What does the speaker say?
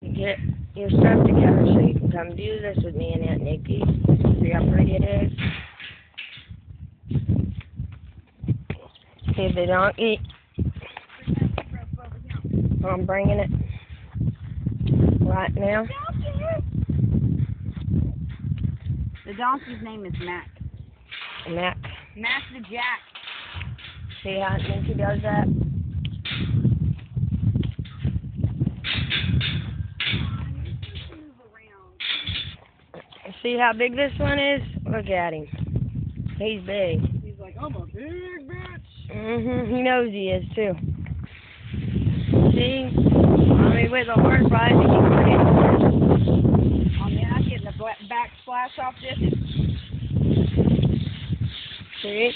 Get your stuff together so you can come do this with me and Aunt Nikki. See how pretty it is? See the donkey? I'm bringing it right now. The donkey's name is Mac. Mac. Mac the Jack. See how Aunt Nikki does that? See how big this one is? Look at him. He's big. He's like, I'm a big bitch. He knows he is too. See? I mean, with the horse ride, he can put it. Oh man, I'm getting the backsplash off this. See?